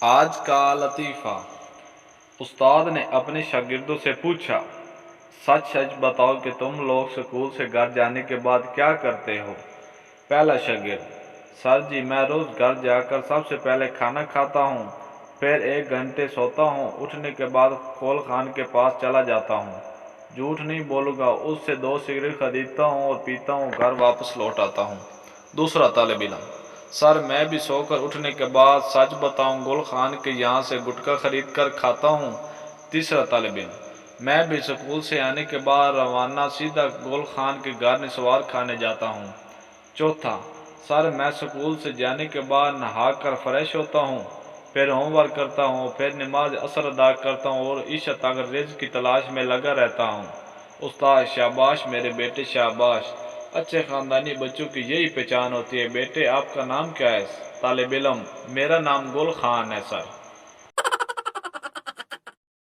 آج کا لطیفہ۔ استاد نے اپنے شاگردوں سے پوچھا، سچ سچ بتاؤ کہ تم لوگ اسکول سے گھر جانے کے بعد کیا کرتے ہو؟ پہلا شاگرد: سر جی، میں روز گھر جا کر سب سے پہلے کھانا کھاتا ہوں، پھر 1 گھنٹے سوتا ہوں، اٹھنے کے بعد کھول خان کے پاس چلا جاتا ہوں، جھوٹ نہیں بولوں گا، اس سے 2 سگریٹ خریدتا ہوں اور پیتا ہوں، گھر واپس لوٹ آتا ہوں۔ دوسرا طالب علم: سر میں بھی سو کر اٹھنے کے بعد سچ بتاؤں گل خان کے یہاں سے گٹکا خرید کر کھاتا ہوں۔ تیسرا طالب علم: میں بھی اسکول سے آنے کے بعد روزانہ سیدھا گل خان کے گھر نسوار کھانے جاتا ہوں۔ چوتھا: سر میں اسکول سے جانے کے بعد نہا کر فریش ہوتا ہوں، پھر ہوم ورک کرتا ہوں، پھر نماز عصر ادا کرتا ہوں اور عشاء تک رزق کی تلاش میں لگا رہتا ہوں۔ استاد: شاباش میرے بیٹے شاباش، اچھے خاندانی بچوں کی یہی پہچان ہوتی ہے۔ بیٹے آپ کا نام کیا ہے؟ طالب علم: میرا نام گل خان ہے سر۔